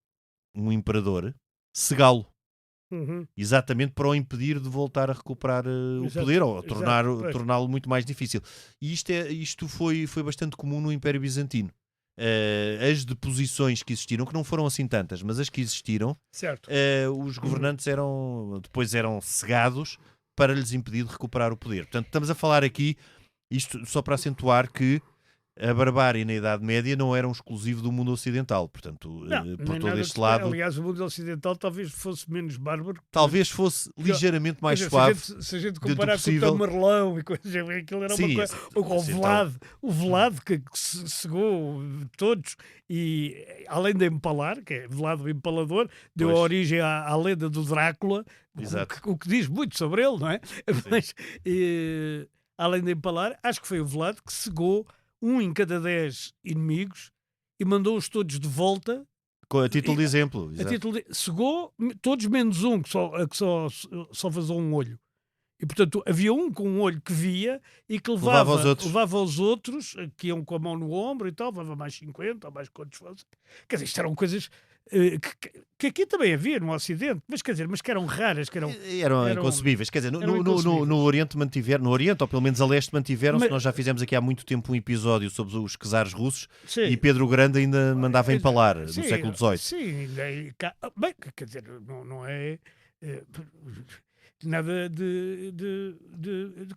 um imperador, cegá-lo.
Uhum.
Exatamente para o impedir de voltar a recuperar o
Exato,
poder ou
exato, pois.
torná-lo muito mais difícil. E isto foi bastante comum no Império Bizantino. As deposições que existiram, que não foram assim tantas, mas as que existiram,
Certo.
os governantes depois eram cegados para lhes impedir de recuperar o poder. Portanto, estamos a falar aqui, isto só para acentuar que a barbárie na Idade Média não era um exclusivo do mundo ocidental. Portanto,
Não,
por
nem
todo
nada
este
de-
lado,
Aliás, o mundo ocidental talvez fosse menos bárbaro.
talvez fosse ligeiramente mais
Quer dizer,
suave.
Se a gente
do
comparar com o
possível.
Tamarlão e coisas, aquilo era
Sim,
uma coisa.
esse-
Ou com
esse
o Velado que cegou todos e, além de empalar, que é Velado o Empalador, deu
Pois.
origem à lenda do Drácula,
Exato.
o que diz muito sobre ele, não é? Mas, além de empalar, acho que foi o Velado que cegou 1 em cada 10 inimigos e mandou-os todos de volta.
A título de exemplo.
A
Exato.
título de, cegou todos menos um, que só vazou um olho. E, portanto, havia um com um olho que via e que
Levava aos outros.
levava aos outros, que iam com a mão no ombro e tal, levava mais 50 ou mais quantos fossem. Quer dizer, isto eram coisas que aqui também havia no Ocidente, mas quer dizer, mas que eram raras, que eram...
Eram inconcebíveis. Quer dizer,
eram inconcebíveis.
no Oriente no Oriente, ou pelo menos a Leste, mantiveram-se.
Mas-
Nós já fizemos aqui há muito tempo um episódio sobre os czares russos
Sim.
e Pedro o Grande ainda mandava empalar no
Sim,
século XVIII.
Sim, bem, quer dizer, não é nada de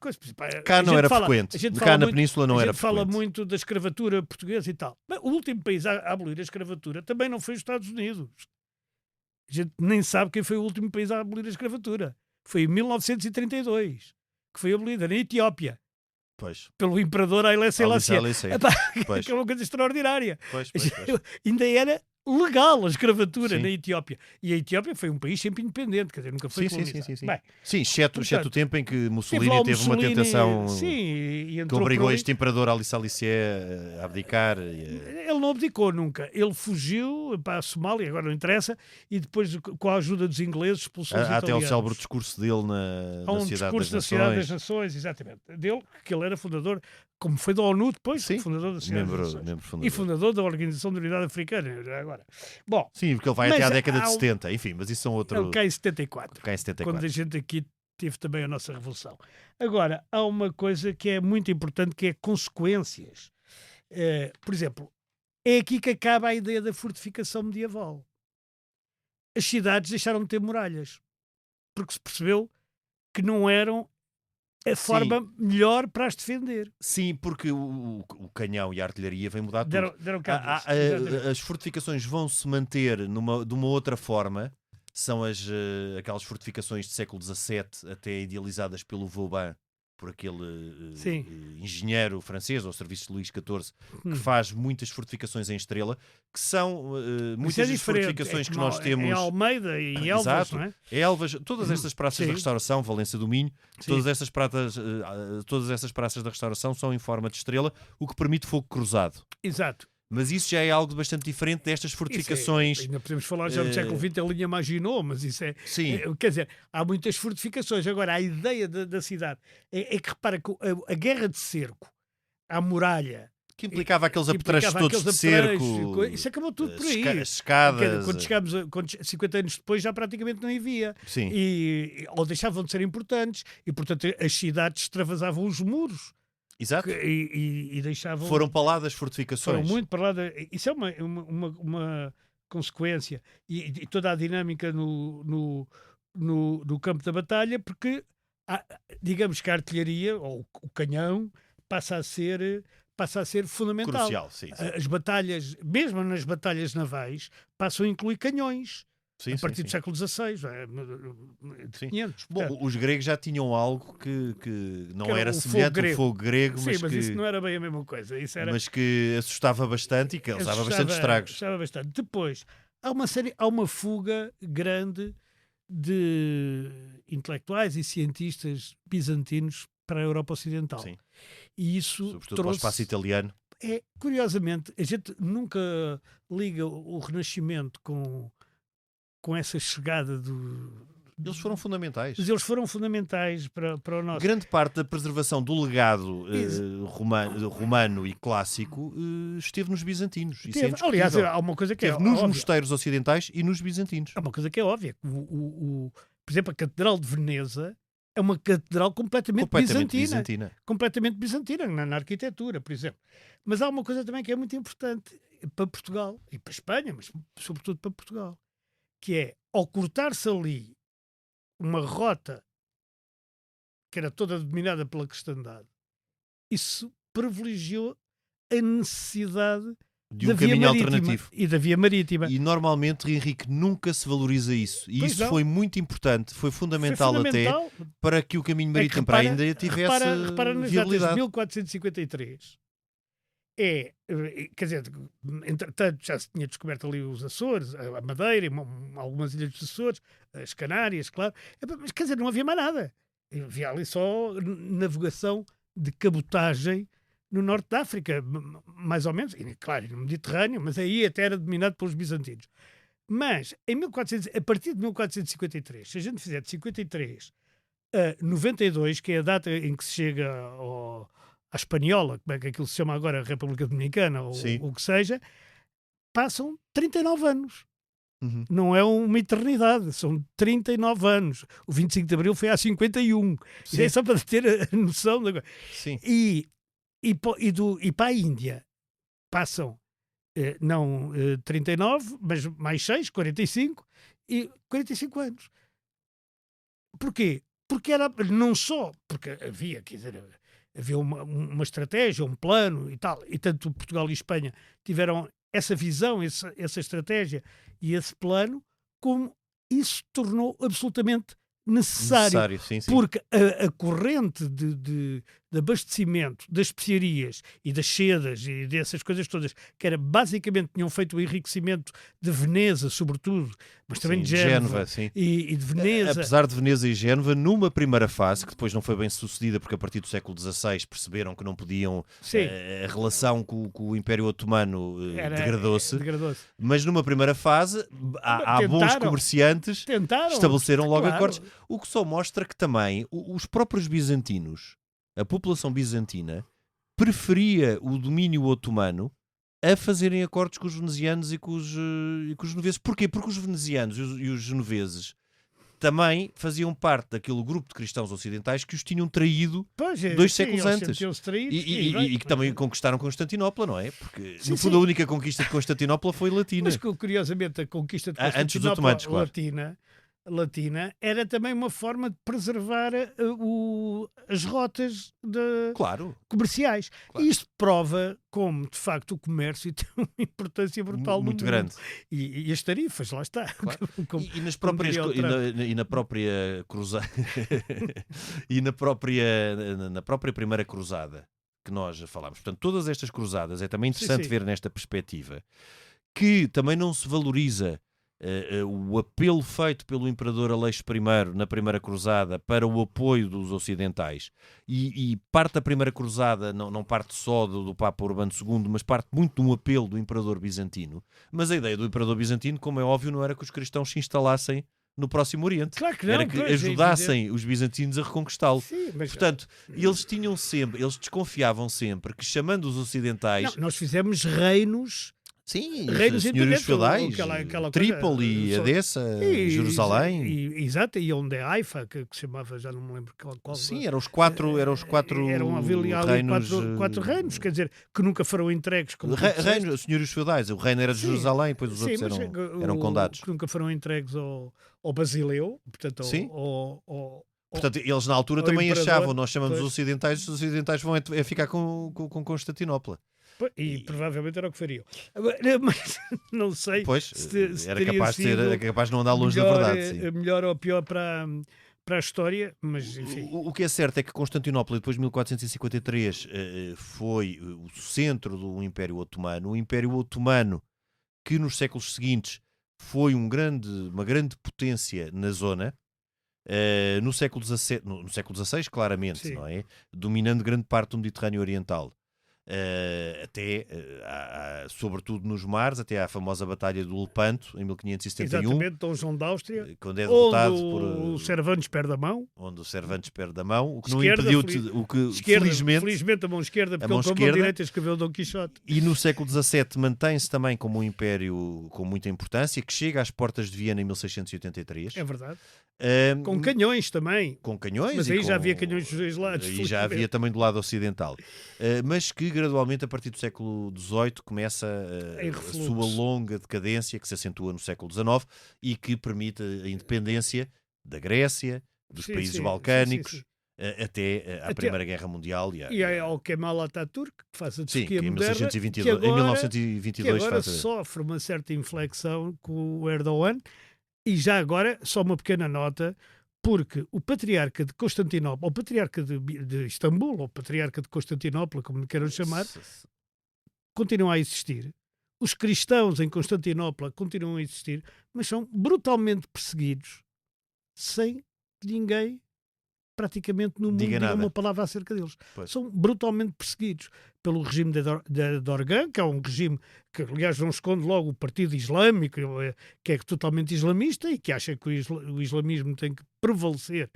coisa.
Cá
A
não
gente
era
fala-
frequente.
a gente
Cá
fala
na
muito-
Península não
a
era
gente fala
frequente.
muito da escravatura portuguesa e tal. Mas o último país a abolir a escravatura também não foi os Estados Unidos. A gente nem sabe quem foi o último país a abolir a escravatura. Foi em 1932 que foi abolida na Etiópia
Pois.
pelo imperador Haile Selassie.
Haile Selassie.
Epá,
Pois.
que é uma coisa extraordinária.
Pois.
Ainda era legal a escravatura
Sim.
na Etiópia. E a Etiópia foi um país sempre independente, quer dizer, nunca foi
Sim.
colonizado. Bem,
Sim, exceto
portanto,
o tempo em que
teve
Mussolini
lá o
teve uma
Mussolini,
tentação
sim, e
que
entrou
obrigou
por ali.
este imperador Ali Salicier a abdicar.
Ele não abdicou nunca. Ele fugiu para a Somália, agora não interessa, e depois, com a ajuda dos ingleses, expulsou os
Até ao
italianos.
célebre discurso dele
Há
na
um
Cidade
discurso da
das
Cidade das
Nações.
Nações, exatamente. Dele, que ele era fundador, como foi da ONU depois,
Sim,
fundador da Cidade das Nações.
membro
E
fundador.
fundador da Organização da Unidade Africana, já agora. Bom,
Sim, porque ele vai
Mas
até à década de
há um-
70. Enfim, mas isso são outro...
ele cai em 74.
Cá em 74.
Quando a gente aqui teve também a nossa revolução. Agora, há uma coisa que é muito importante, que é consequências. Por exemplo, é aqui que acaba a ideia da fortificação medieval. As cidades deixaram de ter muralhas, porque se percebeu que não eram a forma melhor para as defender.
Sim, porque o canhão e a artilharia vêm mudar tudo.
Deram cabo disso,
Ah,
exatamente.
as fortificações vão se manter de uma outra forma. São aquelas fortificações do século XVII, até idealizadas pelo Vauban, por aquele
Sim.
engenheiro francês, ao serviço de Luís XIV,
Hum.
que faz muitas fortificações em estrela, que são
Isso
muitas
é
das
diferente.
fortificações
É
que
como
nós temos.
em Almeida e em Elvas,
Exato.
não é?
Elvas, todas estas praças
Sim.
da restauração, Valença do Minho,
Sim.
todas estas praças da restauração são em forma de estrela, o que permite fogo cruzado.
Exato.
Mas isso já é algo bastante diferente destas fortificações.
Ainda podemos falar já no século XX, a linha Maginot, mas isso é.
Sim.
Quer dizer, há muitas fortificações. Agora, a ideia da cidade é que repara que a guerra de cerco, a muralha,
Que implicava aqueles
que
apetrechos
implicava
todos de
aqueles apetrechos,
cerco.
isso acabou tudo por aí.
As escadas.
Quando chegámos 50 anos depois, já praticamente não havia.
Sim.
Ou deixavam de ser importantes, e portanto as cidades extravasavam os muros
Exato.
e deixavam.
Foram para lá das fortificações.
Foram muito para lá. Isso é uma consequência. E toda a dinâmica no campo da batalha, porque digamos que a artilharia, ou o canhão, passa a ser fundamental.
Crucial, sim.
As batalhas, mesmo nas batalhas navais, passam a incluir canhões.
Sim,
A partir
sim,
do
sim.
século XVI, de
Sim.
500.
Bom,
portanto.
os gregos já tinham algo que não
Que era
era
o fogo
semelhante
grego.
ao fogo grego,
Sim, mas isso não era bem a mesma coisa. Isso era,
mas que assustava bastante e que causava bastante estragos.
assustava bastante. Depois, há uma fuga grande de intelectuais e cientistas bizantinos para a Europa Ocidental.
Sim.
E isso
Sobretudo para o
trouxe...
espaço italiano.
Curiosamente, a gente nunca liga o Renascimento com essa chegada do...
Eles foram fundamentais.
Mas eles foram fundamentais para o nosso...
Grande parte da preservação do legado romano e clássico esteve nos bizantinos. Isso é indiscutível.
Aliás, há uma coisa que
esteve
é
nos
óbvia.
mosteiros ocidentais e nos bizantinos.
Há uma coisa que é óbvia. Por exemplo, a Catedral de Veneza é uma catedral completamente bizantina. Completamente bizantina na arquitetura, por exemplo. Mas há uma coisa também que é muito importante para Portugal e para a Espanha, mas sobretudo para Portugal, que é, ao cortar-se ali uma rota que era toda dominada pela cristandade, isso privilegiou a necessidade
de
da
um
via
caminho
marítima
alternativo.
e da via marítima.
E normalmente, Henrique, nunca se valoriza isso. E
Pois
isso
não.
foi muito importante, foi fundamental até para que o caminho marítimo para a Índia tivesse
repara nas datas de
viabilidade.
1453. Quer dizer, entretanto já se tinha descoberto ali os Açores, a Madeira, algumas ilhas dos Açores, as Canárias, claro. Mas quer dizer, não havia mais nada. Havia ali só navegação de cabotagem no norte da África, mais ou menos, e claro, no Mediterrâneo, mas aí até era dominado pelos bizantinos. Mas a partir de 1453, se a gente fizer de 53 a 92, que é a data em que se chega à Espanhola, como é que aquilo se chama agora, a República Dominicana, ou o que seja, passam 39 anos.
Uhum.
Não é uma eternidade, são 39 anos. O 25 de Abril foi há 51. Isso é só para ter a noção.
Sim.
E para a Índia passam, não 39, mas mais 6, 45, e 45 anos. Porquê? Porque era não só, porque havia, quer dizer, havia uma estratégia, um plano e tal, e tanto Portugal e Espanha tiveram essa visão, essa estratégia e esse plano, como isso tornou absolutamente necessário.
Sim.
Porque a corrente de abastecimento das especiarias e das sedas e dessas coisas todas, que era basicamente, tinham feito o enriquecimento de Veneza, sobretudo, mas também de Génova e de Veneza.
Apesar de Veneza e Génova, numa primeira fase, que depois não foi bem sucedida, porque a partir do século XVI perceberam que não podiam, a relação com o Império Otomano degradou-se, mas numa primeira fase há bons comerciantes estabeleceram logo acordos, o que só mostra que também os próprios bizantinos, a população bizantina, preferia o domínio otomano a fazerem acordos com os venezianos e com os genoveses. Porquê? Porque os venezianos e os genoveses também faziam parte daquele grupo de cristãos ocidentais que os tinham traído 2 séculos antes. E que também conquistaram Constantinopla, não é? Porque, no fundo, a única conquista de Constantinopla foi latina.
Mas, curiosamente, a conquista de
antes dos
Constantinopla
otomanos,
latina era também uma forma de preservar as rotas comerciais.
Claro.
E isto prova como, de facto, o comércio tem uma importância brutal
muito
no
grande.
mundo. E as tarifas, lá está.
Claro. Na própria cruzada e na própria primeira cruzada que nós falámos. Portanto, todas estas cruzadas, é também interessante ver nesta perspectiva que também não se valoriza o apelo feito pelo Imperador Aleixo I na Primeira Cruzada para o apoio dos ocidentais e parte da Primeira Cruzada não parte só do Papa Urbano II, mas parte muito de um apelo do Imperador Bizantino. Mas a ideia do Imperador Bizantino, como é óbvio, não era que os cristãos se instalassem no Próximo Oriente.
Claro que não,
era que ajudassem os bizantinos a reconquistá-lo. Portanto, eles desconfiavam sempre que, chamando os ocidentais...
Nós fizemos reinos...
Sim, senhorios feudais, Trípoli, Edessa, Jerusalém.
Exato, e onde é Haifa, que se chamava, já não me lembro qual.
Sim, eram os quatro reinos.
Quatro reinos, quer dizer, que nunca foram entregues como
senhorios feudais, o reino era de Jerusalém, depois os outros eram condados.
Que nunca foram entregues ao Basileu, portanto,
Portanto, eles na altura também achavam, nós chamamos os ocidentais vão ficar com Constantinopla.
E provavelmente era o que fariam. Mas não sei se
era capaz de não andar longe da verdade. Sim.
Melhor ou pior para a história, mas enfim.
O que é certo é que Constantinopla, depois de 1453, foi o centro do Império Otomano. O Império Otomano, que nos séculos seguintes foi uma grande potência na zona, No século XVI, claramente,
Sim.
não é? Dominando grande parte do Mediterrâneo Oriental. Sobretudo nos mares, até à famosa Batalha do Lepanto, em 1571.
Exatamente, Dom João da Áustria,
quando é derrotado
onde
por...
o Cervantes perde a mão.
onde o Cervantes perde a mão, o que
Esquerda,
não impediu o que
Esquerda,
felizmente
a mão esquerda, porque
mão
ele com a mão
esquerda.
direita escreveu Dom Quixote.
E no século XVII mantém-se também como um império com muita importância, que chega às portas de Viena em 1683.
É verdade.
Com
Com canhões também.
Com canhões.
Mas aí já havia canhões dos dois lados.
E já havia também do lado ocidental. Mas que gradualmente, a partir do século XVIII, começa a sua longa decadência, que se acentua no século XIX e que permite a independência da Grécia, dos países balcânicos, até à Primeira Guerra Mundial.
E ao Kemal Atatürk, que faz a Turquia
que em
moderna,
1922,
que agora,
em 1922
que agora
faz
sofre uma certa inflexão com o Erdogan. E já agora, só uma pequena nota, porque o patriarca de Constantinopla, ou o patriarca de Istambul, ou o patriarca de Constantinopla, como lhe queiram chamar, continua a existir. Os cristãos em Constantinopla continuam a existir, mas são brutalmente perseguidos sem que ninguém praticamente no mundo diga uma palavra acerca deles.
Pois.
São brutalmente perseguidos pelo regime de Erdogan, que é um regime que, aliás, não esconde logo o Partido Islâmico, que é totalmente islamista e que acha que o islamismo tem que prevalecer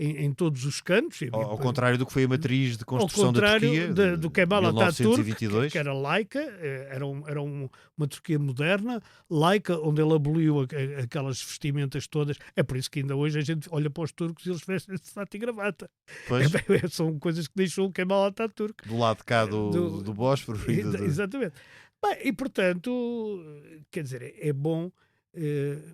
em todos os cantos.
Ao contrário do que foi a matriz de construção da Turquia,
do Kemal Atatürk,
1922.
que era laica, era uma Turquia moderna, laica, onde ele aboliu aquelas vestimentas todas. É por isso que ainda hoje a gente olha para os turcos e eles vestem-se de fato e gravata. São coisas que deixou o Kemal Atatürk.
Do lado de cá do Bósforo.
Exatamente. Bem, e portanto, quer dizer, é bom.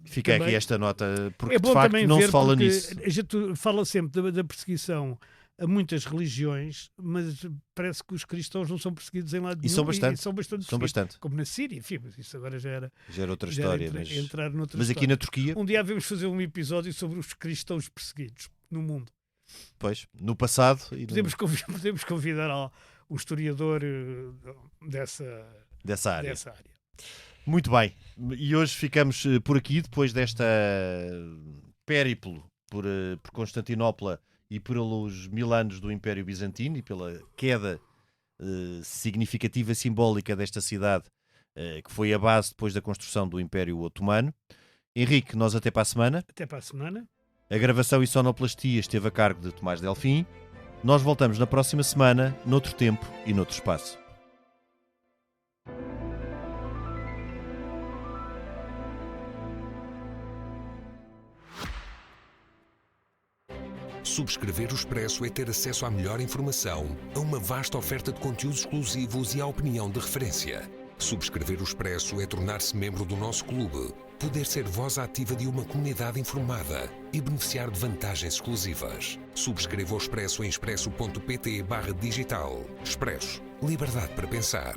Fica
também,
aqui esta nota, porque
é bom
de facto
também
não
ver,
se fala
porque
nisso.
A gente fala sempre da perseguição a muitas religiões, mas parece que os cristãos não são perseguidos em lado nenhum.
São bastante.
São bastante. Como na Síria, enfim, mas isso agora já era
outra história.
Entrar noutra
mas
história.
Aqui na Turquia...
Um dia devemos fazer um episódio sobre os cristãos perseguidos no mundo.
Pois, no passado...
Podemos convidar um historiador dessa área.
Muito bem, e hoje ficamos por aqui, depois desta périplo por Constantinopla e pelos 1000 anos do Império Bizantino e pela queda significativa, simbólica desta cidade, que foi a base depois da construção do Império Otomano. Henrique, nós até para a semana.
Até para a semana.
A gravação e sonoplastia esteve a cargo de Tomás Delfim. Nós voltamos na próxima semana, noutro tempo e noutro espaço.
Subscrever o Expresso é ter acesso à melhor informação, a uma vasta oferta de conteúdos exclusivos e à opinião de referência. Subscrever o Expresso é tornar-se membro do nosso clube, poder ser voz ativa de uma comunidade informada e beneficiar de vantagens exclusivas. Subscreva o Expresso em expresso.pt/digital. Expresso. Liberdade para pensar.